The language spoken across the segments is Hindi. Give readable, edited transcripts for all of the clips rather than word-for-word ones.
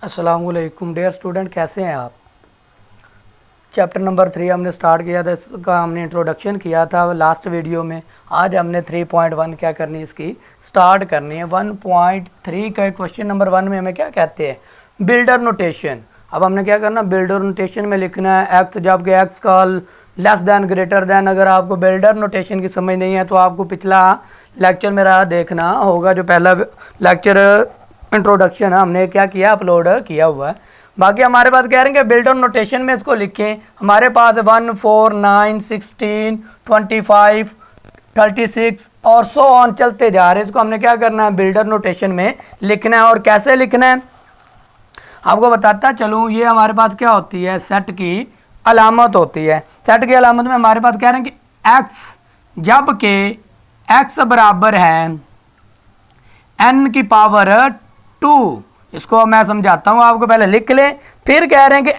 अस्सलामुअलैकुम डियर स्टूडेंट, कैसे हैं आप। चैप्टर नंबर 3 हमने स्टार्ट किया था, इसका हमने इंट्रोडक्शन किया था लास्ट वीडियो में। आज हमने 3.1 क्या करनी है, इसकी स्टार्ट करनी है। 1.3 का क्वेश्चन नंबर 1 में हमें क्या कहते हैं, बिल्डर नोटेशन। अब हमने क्या करना, बिल्डर नोटेशन में लिखना है एक्स, जबकि एक्स का लेस दैन ग्रेटर दैन। अगर आपको बिल्डर नोटेशन की समझ नहीं है तो आपको पिछला लेक्चर मेरा देखना होगा, जो पहला लेक्चर इंट्रोडक्शन हमने क्या किया, अपलोड किया हुआ है। बाकी हमारे पास कह रहे हैं कि बिल्डर नोटेशन में इसको लिखें। हमारे पास 1, 4, 9, 16, 25, 36 और सो ऑन चलते जा रहे हैं। इसको हमने क्या करना है, बिल्डर नोटेशन में लिखना है। और कैसे लिखना है आपको बताता चलूँ। ये हमारे पास क्या होती है, सेट की अलामत होती है। सेट की अलामत में हमारे पास कह रहे हैं कि एक्स जबकि एक्स बराबर है n की पावर 2। इसको मैं समझाता हूँ आपको, पहले लिख लें। फिर कह रहे हैं कि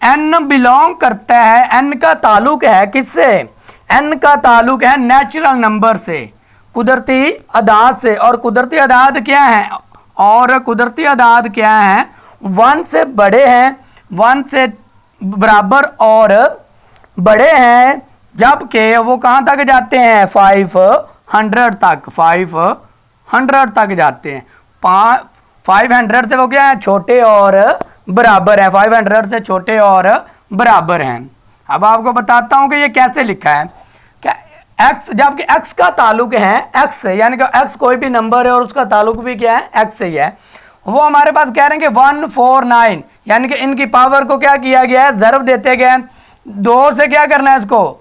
n बिलोंग करता है, n का ताल्लुक है किससे, n का ताल्लुक है नेचुरल नंबर से, कुदरती अदाद से। और कुदरती अदाद क्या है, और कुदरती अदाद क्या है, 1 से बड़े हैं, 1 से बराबर और बड़े हैं, जबकि वो कहाँ तक जाते हैं, 500 तक, 500 तक जाते हैं। 500 से वो क्या है, छोटे और बराबर है, 500 से छोटे और बराबर हैं। अब आपको बताता हूं कि ये कैसे लिखा है। क्या x, जबकि x का ताल्लुक है x से, यानी कि x कोई भी नंबर है और उसका ताल्लुक भी क्या है, x से ही है। वो हमारे पास कह रहे हैं कि 149, यानी कि इनकी पावर को क्या किया गया है, ज़र्ब देते गए। 2 से क्या करना है, इसको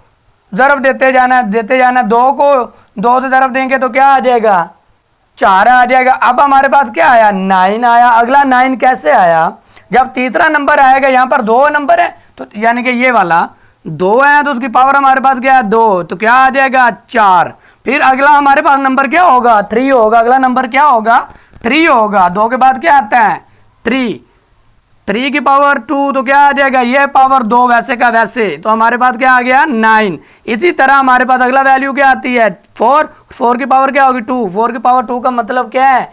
ज़र्ब देते जाना, देते जाना। 2 को 2 से ज़र्ब देंगे तो क्या आ जाएगा, 4 आ जाएगा। अब हमारे पास क्या आया, 9 आया। अगला 9 कैसे आया, जब तीसरा नंबर आएगा, यहाँ पर 2 नंबर है तो यानी कि ये वाला 2 है तो उसकी पावर हमारे पास क्या है, 2, तो क्या आ जाएगा, 4। फिर अगला हमारे पास नंबर क्या होगा, 3 होगा। अगला नंबर क्या होगा, 3 होगा। 2 के बाद क्या आता है, 3 की पावर 2 तो क्या आ जाएगा, ये पावर 2 वैसे का वैसे, तो हमारे पास क्या आ गया, 9। इसी तरह हमारे पास अगला वैल्यू क्या आती है, 4 की पावर क्या होगी, 2। 4 की पावर 2 का मतलब क्या है,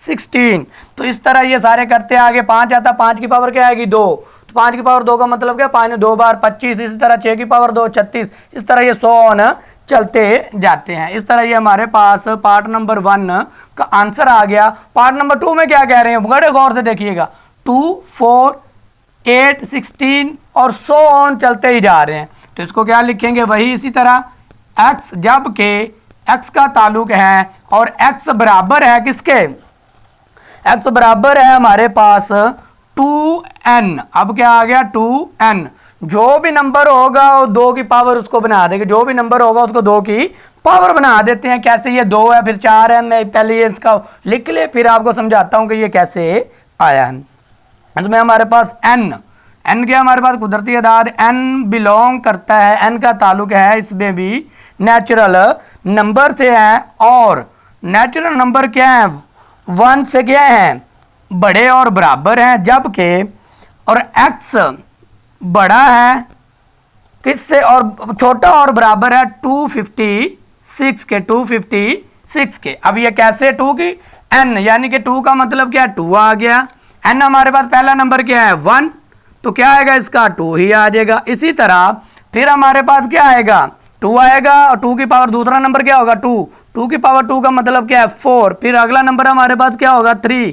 16। तो इस तरह ये सारे करते आगे 5 आता, 5 की पावर क्या आएगी, 2। तो 5 की पावर 2 का मतलब क्या, 5 ने 2 बार 25। इसी तरह 6 की पावर 2 36। इस तरह ये 100 ऑन चलते जाते हैं। इस तरह ये हमारे पास पार्ट नंबर 1 का आंसर आ गया। पार्ट नंबर 2 में क्या कह रहे हैं, बड़े गौर से देखिएगा। 2, 4, 8, 16 और 100 ऑन चलते ही जा रहे हैं। तो इसको क्या लिखेंगे, वही इसी तरह x, जबकि x का ताल्लुक है और x बराबर है किसके, x बराबर है हमारे पास 2n। अब क्या आ गया, 2n। जो भी नंबर होगा वो 2 की पावर उसको बना देंगे, जो भी नंबर होगा उसको 2 की पावर बना देते हैं। कैसे, ये 2 है फिर 4 है, मैं पहले ये इसका लिख ले, फिर आपको समझाता हूँ कि ये कैसे आया है। इसमें हमारे पास n क्या, हमारे पास कुदरती अदाद, n बिलोंग करता है, n का ताल्लुक है इसमें भी नेचुरल नंबर से है। और नेचुरल नंबर क्या है, 1 से क्या है, बड़े और बराबर हैं, जबकि और x बड़ा है किससे, और छोटा और बराबर है 256 के, 256 के। अब ये कैसे, 2 की n, यानी कि 2 का मतलब क्या है, 2 आ गया। n हमारे पास पहला नंबर क्या है, 1, तो क्या आएगा इसका, 2 ही आ जाएगा। इसी तरह फिर हमारे पास क्या आएगा, 2 आएगा, और 2 की पावर दूसरा नंबर क्या होगा, 2 की पावर 2 का मतलब क्या है, 4। फिर अगला नंबर हमारे पास क्या होगा, 3।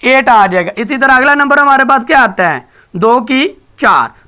8 आ जाएगा। इसी तरह अगला नंबर हमारे पास क्या आता है, 2 की 4।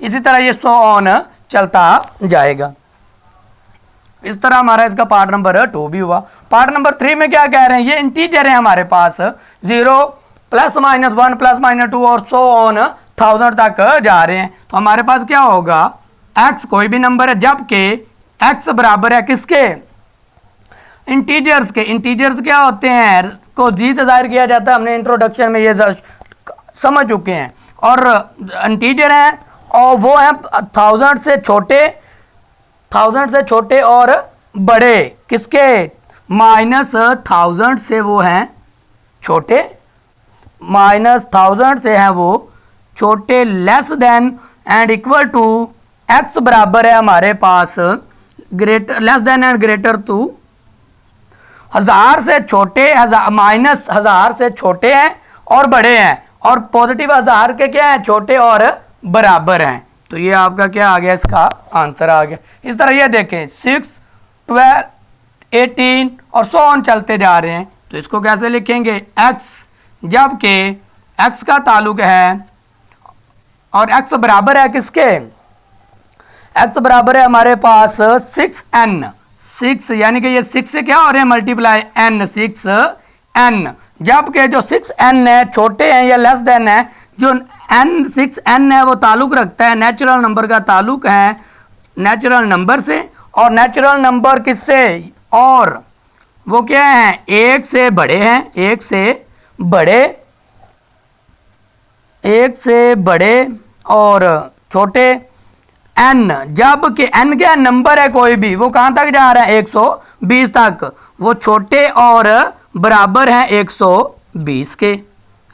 इसी तरह ये 100 ऑन चलता जाएगा। इस तरह हमारा इसका पार्ट नंबर 2 भी हुआ। पार्ट नंबर 3 में क्या कह रहे हैं, ये इंटीजर है हमारे पास, 0 +-1 +-2 और 100 ऑन 1000 तक जा रहे हैं। तो हमारे पास क्या होगा, x कोई भी नंबर है, जबकि x बराबर है किसके, इंटीजर्स के। इंटीजर्स क्या होते हैं, को जी से जाहिर किया जाता है, हमने इंट्रोडक्शन में ये समझ चुके हैं। और इंटीजर हैं और वो हैं 1000 से छोटे, 1000 से छोटे और बड़े किसके, -1000 से वो हैं छोटे, -1000 से हैं वो छोटे, less than and equal to x बराबर है हमारे पास greater less than and greater to 1000 से छोटे, माइनस 1000 से छोटे हैं और बड़े हैं, और पॉजिटिव 1000 के क्या है, छोटे और बराबर हैं। तो ये आपका क्या आ गया, इसका आंसर आ गया। इस तरह ये देखें 6, 12, 18 और सो ऑन चलते जा रहे हैं। तो इसको कैसे लिखेंगे, x जबकि x का ताल्लुक है और x बराबर है किसके, x बराबर है हमारे पास 6n, 6 यानी कि ये 6 से क्या हो रहे हैं मल्टीप्लाई n, 6n, जबकि जो 6n है छोटे हैं या लेस देन है, जो n 6n है वो ताल्लुक रखता है नेचुरल नंबर का, ताल्लुक है नेचुरल नंबर से, और नेचुरल नंबर किससे, और वो क्या है, एक से बड़े हैं, एक से बड़े और छोटे। n जबकि n क्या नंबर है कोई भी, वो कहाँ तक जा रहा है 120 तक, वो छोटे और बराबर हैं 120 के।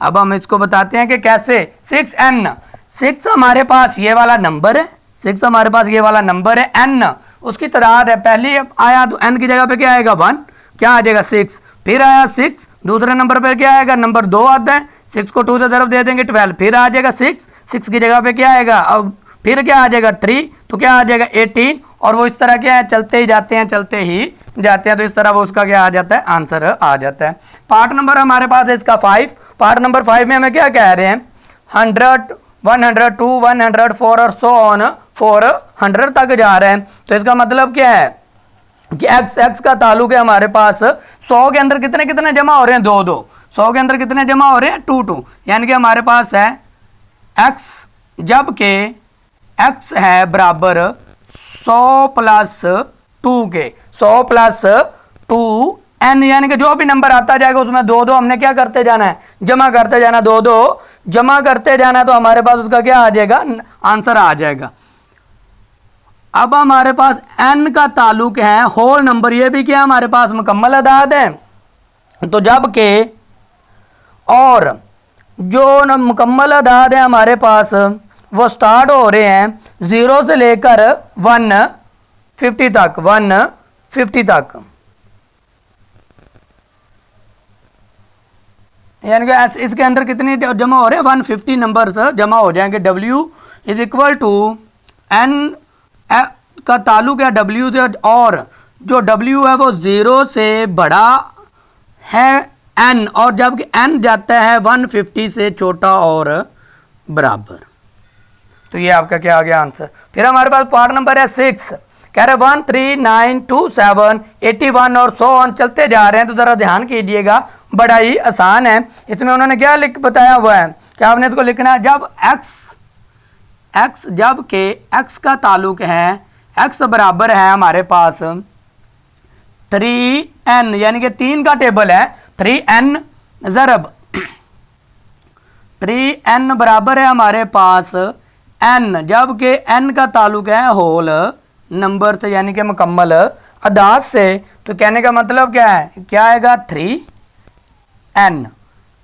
अब हम इसको बताते हैं कि कैसे। 6n, 6 हमारे पास ये वाला नंबर है, 6 हमारे पास ये वाला नंबर है, n उसकी तादाद है, पहले आया तो n की जगह पे क्या आएगा 1, क्या आ जाएगा 6, फिर आया 6, दूसरे नंबर पे क्या आएगा, नंबर 2 आता है, 6 को 2 से तरफ दे देंगे 12, फिर आ जाएगा 6 की जगह पे क्या आएगा, अब फिर क्या आ जाएगा 3, तो क्या आ जाएगा 18, और वो इस तरह क्या है, चलते ही जाते हैं, तो इस तरह वो उसका क्या आ जाता है, आंसर आ जाता है। पार्ट नंबर हमारे पास है इसका 5। पार्ट नंबर 5 में हमें क्या कह रहे हैं, 100, 102, 104 और सो ऑन 400 तक जा रहे हैं। तो इसका मतलब क्या है कि x का ताल्लुक है हमारे पास 100 के अंदर कितने कितने जमा हो रहे हैं, 2 2, 100 के अंदर कितने जमा हो रहे हैं, 2 2, यानी कि हमारे पास है x जबकि x है बराबर 100 प्लस 2 के, 100 प्लस 2n, यानी कि जो भी नंबर आता जाएगा उसमें 2 2 हमने क्या करते जाना है, जमा करते जाना, 2 2 जमा करते जाना, तो हमारे पास उसका क्या आ जाएगा, आंसर आ जाएगा। अब हमारे पास n का ताल्लुक है होल नंबर, ये भी क्या हमारे पास मुकम्मल अदाद है, तो जबकि और जो मुकम्मल अदाद है हमारे पास वो स्टार्ट हो रहे हैं 0 से लेकर 150 तक, 150 तक, यानी कि इसके अंदर कितने जमा हो रहे हैं, 150 नंबर्स जमा हो जाएंगे। w is equal to n का ताल्लुक है w से, और जो w है वो 0 से बड़ा है n, और जबकि n जाता है 150 से छोटा और बराबर। तो ये आपका क्या आ गया आंसर। फिर हमारे पास पार्ट नंबर है 6, कह रहे 1 3 9 2 7 81 और सो ऑन चलते जा रहे हैं। तो ज़रा ध्यान कीजिएगा, बड़ा ही आसान है। इसमें उन्होंने क्या बताया हुआ है कि आपने इसको लिखना है, जब x जब के x का ताल्लुक है, x बराबर है हमारे पास 3n, यानी कि 3 का टेबल है, 3n ज़रब 3n बराबर है हमारे पास n, जबकि n का ताल्लुक है होल नंबर से, यानी कि मुकम्मल अदाद से। तो कहने का मतलब क्या है, क्या आएगा 3n,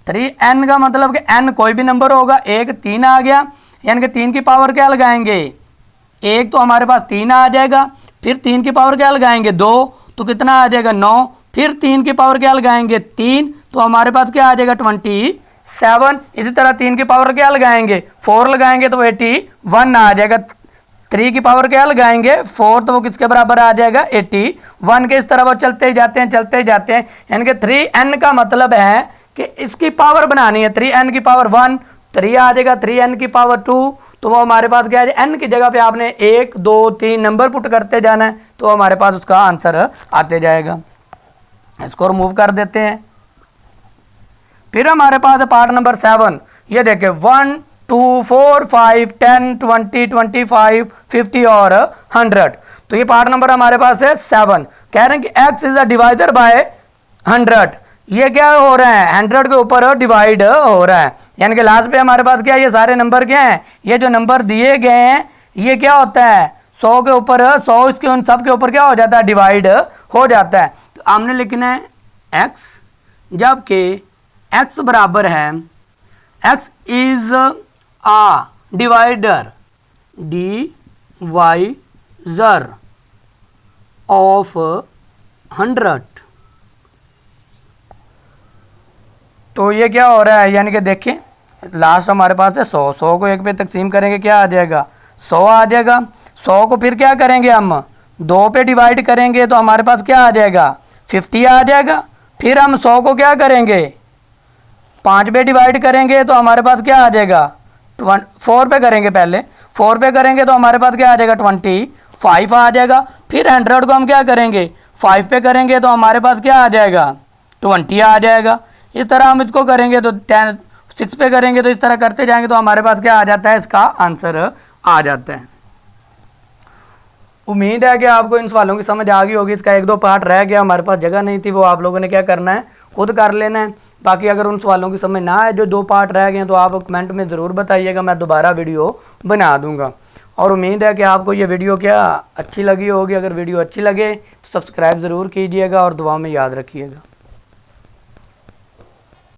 3n का मतलब कि n कोई भी नंबर होगा, एक 3 आ गया, यानी कि 3 की पावर क्या लगाएंगे, एक तो हमारे पास 3 आ जाएगा, फिर 3 की पावर क्या लगाएंगे 2, तो कितना आ जाएगा 9, फिर 3 की पावर क्या लगाएंगे 3, तो हमारे पास क्या आ जाएगा 27। इसी तरह 3 की पावर क्या लगाएंगे 4 लगाएंगे तो 81 आ जाएगा। 3 की पावर क्या लगाएंगे 4, तो वो किसके बराबर आ जाएगा 81 के। इस तरह वो चलते ही जाते हैं, यानी कि 3n का मतलब है कि इसकी पावर बनानी है, 3n की पावर 1, 3 आ जाएगा, 3n की पावर 2, तो वो हमारे पास क्या है, n की जगह पे आपने 1 2 3 नंबर पुट करते जाना है, तो हमारे पास उसका आंसर आते जाएगा। इसको रिमूव कर देते हैं। फिर हमारे पास है पार्ट नंबर 7, ये देखें 1 2 4 5 10 20 25 50 और 100। तो ये पार्ट नंबर हमारे पास है 7। कह रहे हैं कि x is a divider by 100, ये क्या हो रहा है 100 के ऊपर डिवाइड हो रहा है, यानी कि लास्ट पे हमारे पास क्या है, ये सारे नंबर क्या हैं, ये जो नंबर दिए गए हैं ये क्या होता है 100 के ऊपर 100, इसके उन सब के ऊपर क्या हो जाता है डिवाइड हो जाता है। तो हमने लिखना है x, जबकि x बराबर है x is a divider, divider divisor of 100। तो ये क्या हो रहा है, यानी कि देखें लास्ट हमारे पास है 100, 100 को 1 पे तकसीम करेंगे क्या आ जाएगा, 100 आ जाएगा। 100 को फिर क्या करेंगे हम 2 पे डिवाइड करेंगे तो हमारे पास क्या आ जाएगा 50 आ जाएगा। फिर हम 100 को क्या करेंगे 5 पे डिवाइड करेंगे तो हमारे पास क्या आ जाएगा 4 पे करेंगे, पहले 4 पे करेंगे तो हमारे पास क्या आ जाएगा 25 आ जाएगा। फिर 100 को हम क्या करेंगे 5 पे करेंगे तो हमारे पास क्या आ जाएगा 20 आ जाएगा। इस तरह हम इसको करेंगे तो 6 पे करेंगे तो इस तरह करते जाएंगे तो हमारे पास क्या आ जाता है, इसका आंसर आ जाता है। उम्मीद है कि आपको इन सवालों की समझ आ गई होगी। इसका 1-2 पार्ट रह गया, हमारे पास जगह नहीं थी, वो आप लोगों ने क्या करना है खुद कर लेना है। बाकी अगर उन सवालों की समझ ना आए जो 2 पार्ट रह गए हैं तो आप कमेंट में ज़रूर बताइएगा, मैं दोबारा वीडियो बना दूंगा। और उम्मीद है कि आपको ये वीडियो क्या अच्छी लगी होगी। अगर वीडियो अच्छी लगे तो सब्सक्राइब ज़रूर कीजिएगा और दुआ में याद रखिएगा।